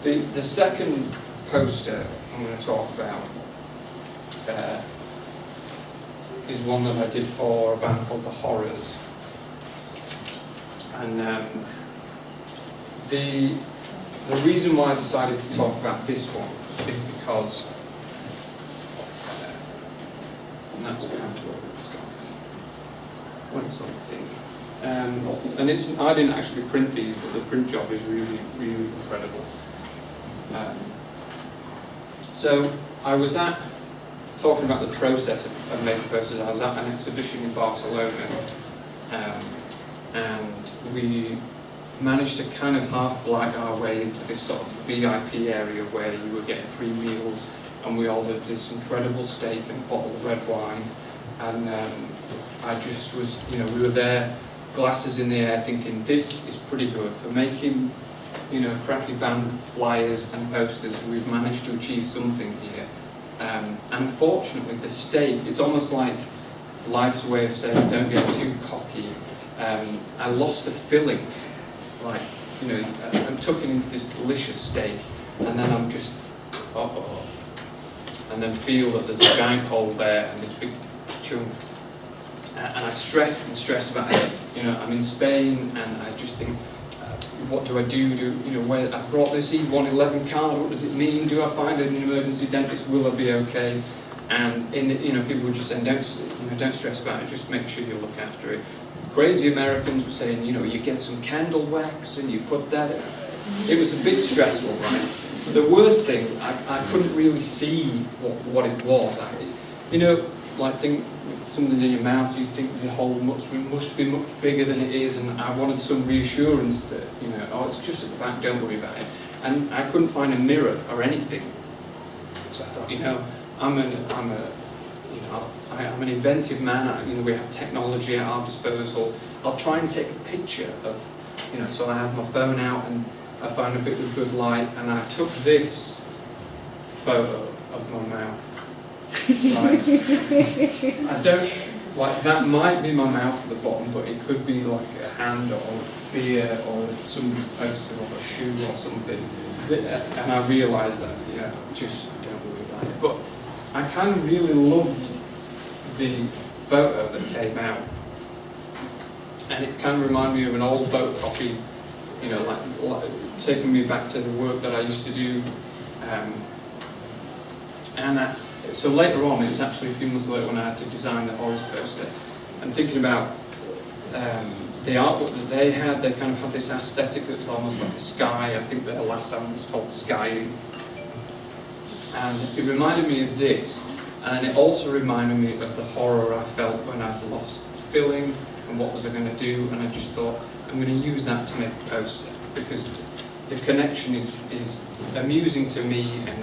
The second poster I'm going to talk about is one that I did for a band called The Horrors. And the reason why I decided to talk about this one is because and that's kind of what it looks like when it's on the thing. And I didn't actually print these, but the print job is really, really incredible. So I was talking about the process of making posters. I was at an exhibition in Barcelona, and we managed to kind of half black our way into this sort of VIP area where you were getting free meals, and we ordered this incredible steak and a bottle of red wine, and I just was, we were there, glasses in the air, thinking this is pretty good for making, crappy band flyers and posters. We've managed to achieve something here. And unfortunately, the steak, it's almost like life's way of saying, don't get too cocky. I lost a filling, I'm tucking into this delicious steak, and then I'm just, and then feel that there's a giant hole there and this big chunk. And I stressed about it. I'm in Spain, and I just think, what do I do? Where I brought this E111 card, what does it mean? Do I find an emergency dentist? Will I be okay? And people were just saying, don't stress about it. Just make sure you look after it. Crazy Americans were saying, you get some candle wax and you put that in. It was a bit stressful, right? But the worst thing, I couldn't really see what it was. Something's in your mouth, you think the hole must be much bigger than it is, and I wanted some reassurance that, it's just at the back, don't worry about it. And I couldn't find a mirror or anything. So I thought, I'm an inventive man. We have technology at our disposal. I'll try and take a picture of, so I had my phone out and I found a bit of good light, and I took this photo of my mouth. That might be my mouth at the bottom, but it could be like a hand or a beer or somebody's poster or a shoe or something. And I realised that, just don't worry about it. But I kind of really loved the photo that came out. And it kind of reminded me of an old photocopy, like taking me back to the work that I used to do. So later on, it was actually a few months later when I had to design the Horrors poster, and thinking about the artwork that they had, they kind of had this aesthetic that was almost like the sky. I think their last album was called Sky. And it reminded me of this, and it also reminded me of the horror I felt when I'd lost filling, and what was I going to do, and I just thought, I'm going to use that to make a poster, because the connection is amusing to me, and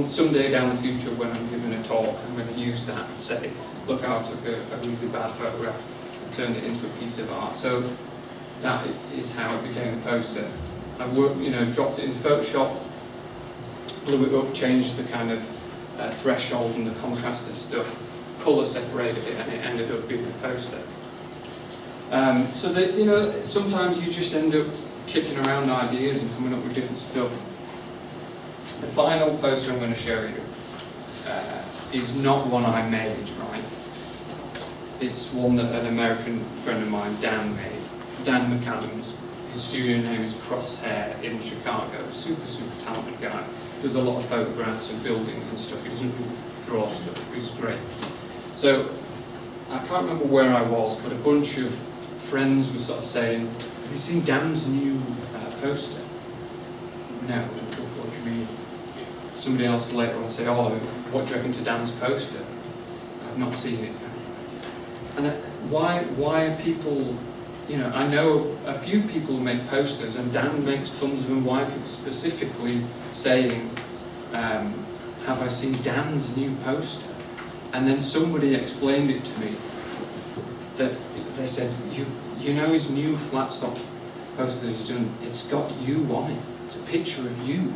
someday down the future when I'm giving a talk, I'm going to use that and say, look, I took a really bad photograph and turned it into a piece of art. So that is how it became a poster. I dropped it into Photoshop, blew it up, changed the kind of threshold and the contrast of stuff, colour separated it, and it ended up being a poster. So that, sometimes you just end up kicking around ideas and coming up with different stuff. The final poster I'm going to show you is not one I made, right? It's one that an American friend of mine, Dan, made. Dan McAdams. His studio name is Crosshair in Chicago. Super talented guy. Does a lot of photographs of buildings and stuff. He doesn't draw stuff. He's great. So, I can't remember where I was, but a bunch of friends were sort of saying, have you seen Dan's new poster? No, what do you mean? Somebody else later on say, what do you reckon to Dan's poster? I've not seen it. And why are people, I know a few people who make posters, and Dan makes tons of them. Why are people specifically saying, have I seen Dan's new poster? And then somebody explained it to me, that they said, his new flat stop poster that he's done, it's got you on it. It's a picture of you.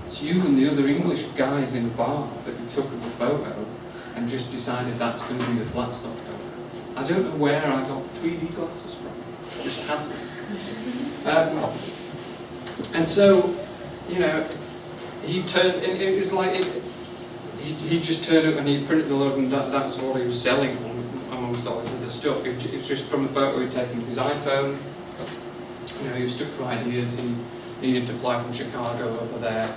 It's you and the other English guys in a bar that he took of the photo and just decided that's going to be the flat stop photo. I don't know where I got 3D glasses from. It just happened. And so, you know, he turned, and it was like, he just turned up and he printed a load, and that's what he was selling amongst all this other stuff. It was just from a photo he'd taken with his iPhone. You know, he was stuck for ideas, he needed to fly from Chicago over there.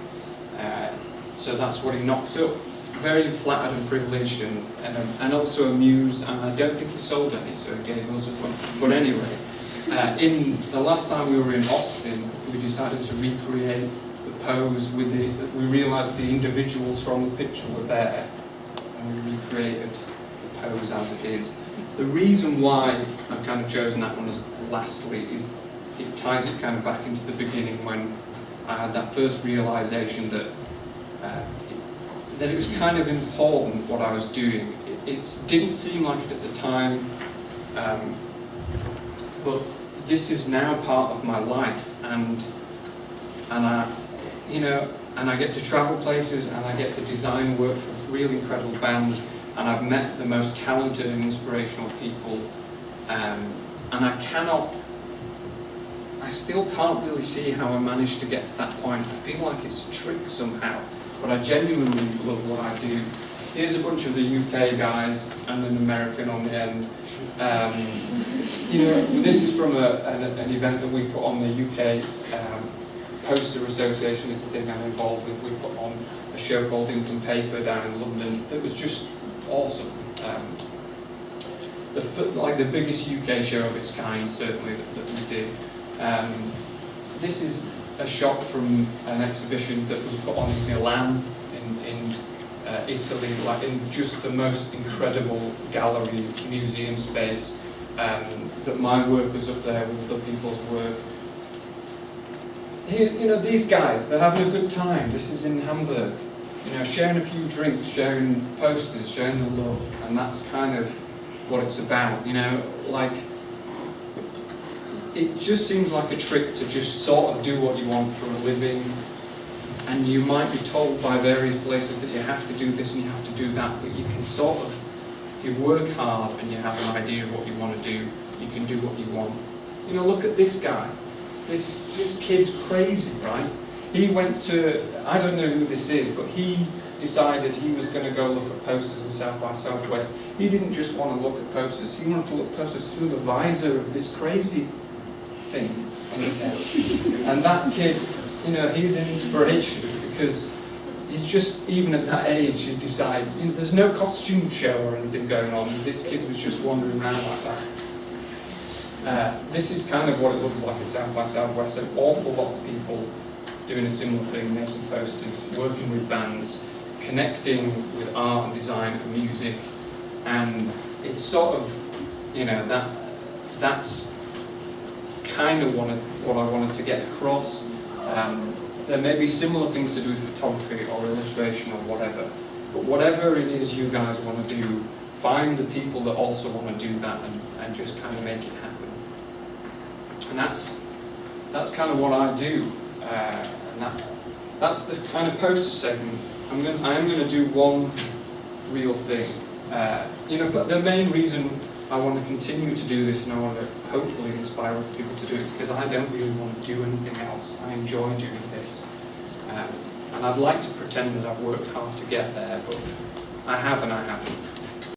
So that's what he knocked up. Very flattered and privileged and also amused, and I don't think he sold any, so he gave us a fun. But anyway, in the last time we were in Austin, we decided to recreate the pose with we realised the individuals from the picture were there, and we recreated the pose as it is. The reason why I've kind of chosen that one as lastly is it ties it kind of back into the beginning when I had that first realisation that that it was kind of important what I was doing. It didn't seem like it at the time, but this is now part of my life, and I, you know, and I get to travel places, and I get to design work for really incredible bands, and I've met the most talented and inspirational people, and I still can't really see how I managed to get to that point. I feel like it's a trick somehow. But I genuinely love what I do. Here's a bunch of the UK guys and an American on the end. You know, this is from an event that we put on. The UK Poster Association is the thing I'm involved with. We put on a show called Ink and Paper down in London. It was just awesome. Like the biggest UK show of its kind, certainly, that we did. This is a shot from an exhibition that was put on in Milan, in Italy, like in just the most incredible gallery museum space. That my work was up there with other people's work. Here, you know, these guys, they're having a good time. This is in Hamburg. You know, sharing a few drinks, sharing posters, sharing the love, and that's kind of what it's about. You know, like. It just seems like a trick to just sort of do what you want for a living, and you might be told by various places that you have to do this and you have to do that, but you can sort of, if you work hard and you have an idea of what you want to do, you can do what you want. You know, look at this guy. This kid's crazy, right? He went to, I don't know who this is, but he decided he was going to go look at posters in South by Southwest. He didn't just want to look at posters, he wanted to look at posters through the visor of this crazy thing on his head. And that kid, you know, he's an inspiration because he's just, even at that age, he decides, you know, there's no costume show or anything going on. This kid was just wandering around like that. This is kind of what it looks like at South by Southwest. An awful lot of people doing a similar thing, making posters, working with bands, connecting with art and design and music, and it's sort of, you know, that's kind of what I wanted to get across. There may be similar things to do with photography or illustration or whatever, but whatever it is you guys want to do, find the people that also want to do that and just kind of make it happen. And that's kind of what I do. And that's the kind of poster segment. I am going to do one real thing. You know, but the main reason I want to continue to do this and I want to hopefully inspire other people to do it is because I don't really want to do anything else. I enjoy doing this. And I'd like to pretend that I've worked hard to get there, but I have and I haven't.